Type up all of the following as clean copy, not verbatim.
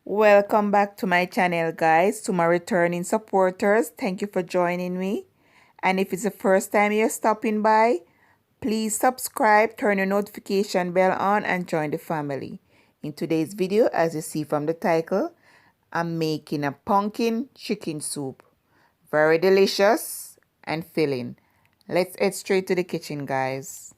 Welcome back to my channel, guys. To my returning supporters, thank you for joining me. And if it's the first time you're stopping by, please subscribe, turn your notification bell on, and join the family. In today's video, as you see from the title, I'm making a pumpkin chicken soup. Very delicious and filling. Let's head straight to the kitchen, guys.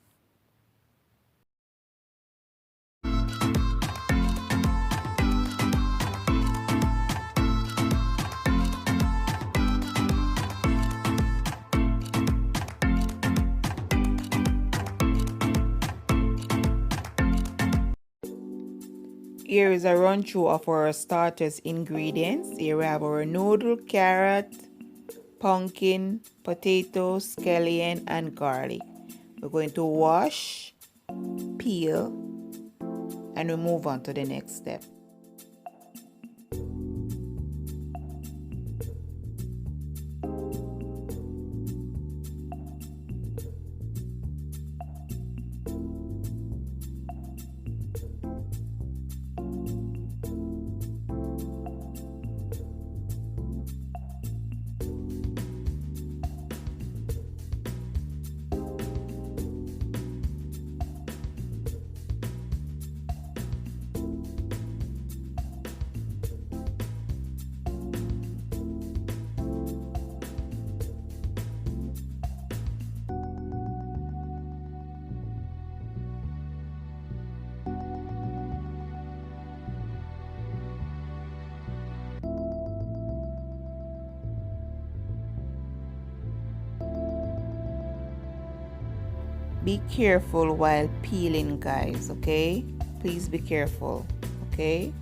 Here is a run through of our starters ingredients. Here we have our noodle, carrot, pumpkin, potato, scallion, and garlic. We're going to wash, peel, and we move on to the next step. Be careful while peeling, guys, okay? Please be careful, okay?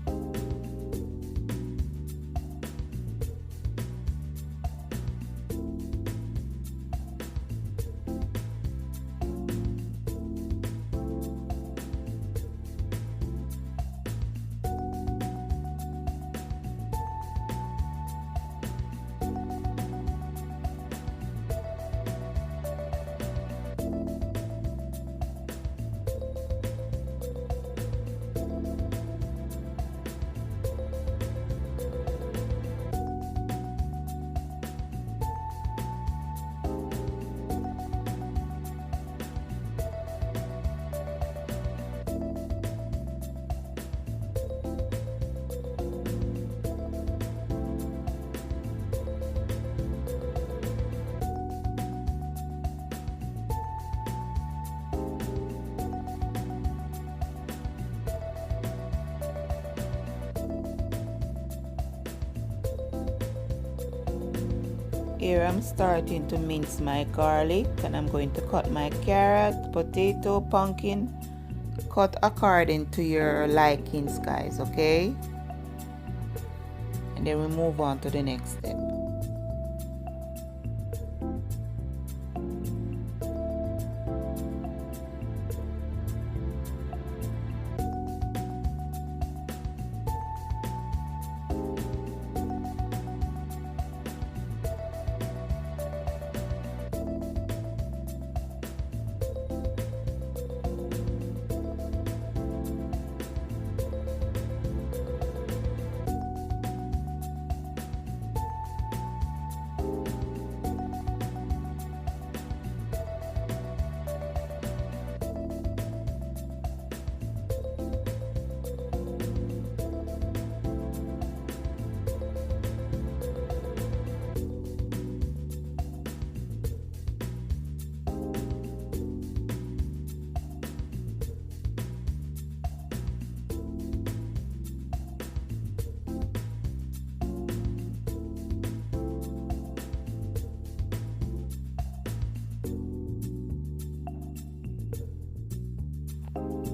Here I'm starting to mince my garlic, and I'm going to cut my carrot, potato, pumpkin. Cut according to your likings, guys, okay? And then we move on to the next step.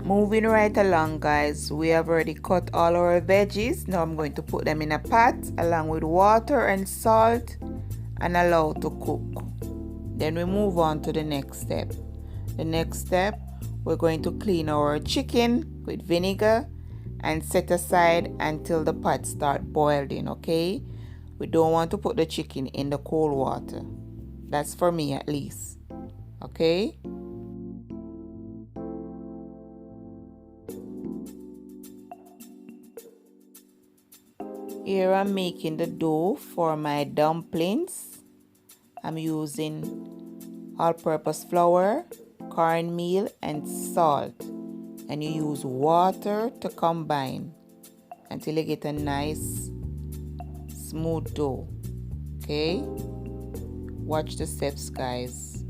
Moving right along, guys, we have already cut all our veggies. Now I'm going to put them in a pot along with water and salt and allow to cook. Then we move on to the next step. The next step, we're going to clean our chicken with vinegar and set aside until the pot start boiling, okay? We don't want to put the chicken in the cold water. That's for me at least, okay? Here I'm making the dough for my dumplings. I'm using all-purpose flour, cornmeal, and salt. And you use water to combine until you get a nice smooth dough. Okay? Watch the steps, guys.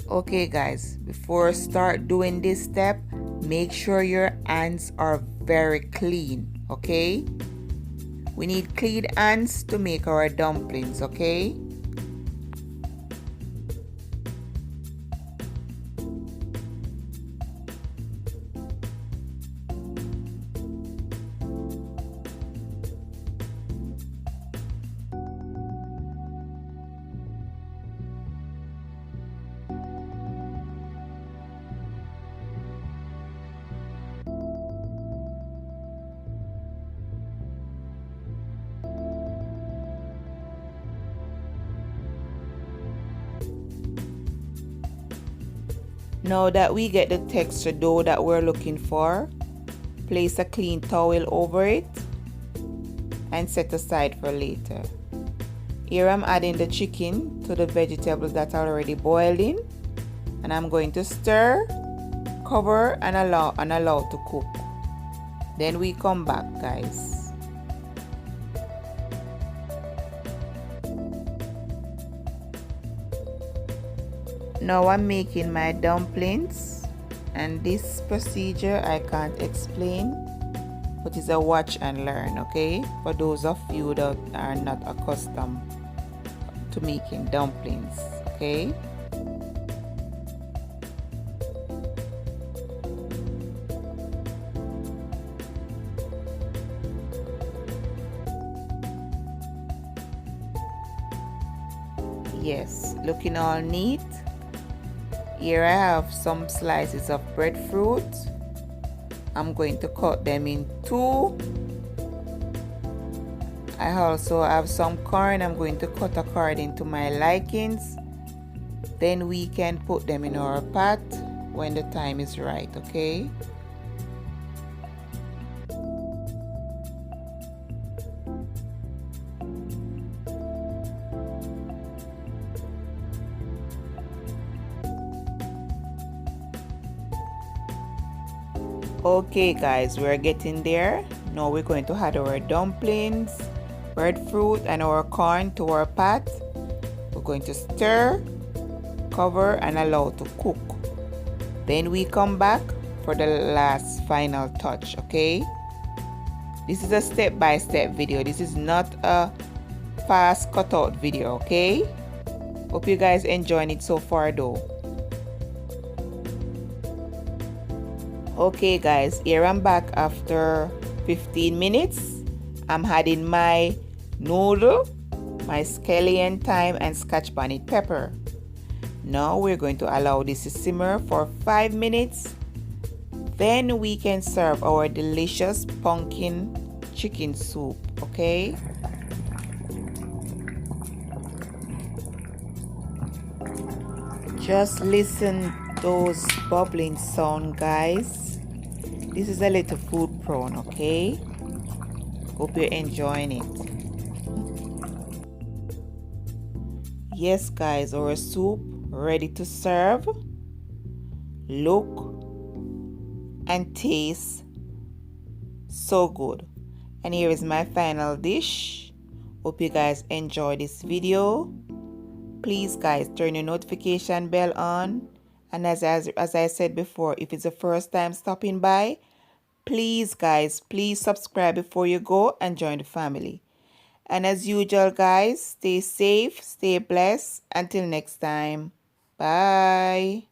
Okay, guys, before start doing this step, make sure your hands are very clean. Okay? We need clean hands to make our dumplings. Okay? Now that we get the texture dough that we're looking for, place a clean towel over it and set aside for later. Here I'm adding the chicken to the vegetables that are already boiled in, and I'm going to stir, cover, and allow to cook. Then we come back, guys. Now I'm making my dumplings, and this procedure I can't explain, but it's a watch and learn, okay? For those of you that are not accustomed to making dumplings, okay? Yes, looking all neat. Here I have some slices of breadfruit. I'm going to cut them in two. I also have some corn. I'm going to cut according to my likings. Then we can put them in our pot when the time is right, okay? Okay, guys, we're getting there. Now we're going to add our dumplings, breadfruit, and our corn to our pot. We're going to stir, cover, and allow to cook. Then we come back for the last final touch, okay? This is a step-by-step video. This is not a fast cutout video, okay? Hope you guys enjoying it so far though. Okay, guys, here I'm back after 15 minutes. I'm adding my noodle, my scallion, thyme, and Scotch bonnet pepper. Now we're going to allow this to simmer for 5 minutes. Then we can serve our delicious pumpkin chicken soup, okay? Just listen those bubbling sound, guys. This is a little food prawn, okay? Hope you're enjoying it. Yes, guys, our soup ready to serve. Look and taste so good. And here is my final dish. Hope you guys enjoy this video. Please, guys, turn your notification bell on. And as I said before, if it's the first time stopping by, please, guys, please subscribe before you go and join the family. And as usual, guys, stay safe, stay blessed. Until next time. Bye.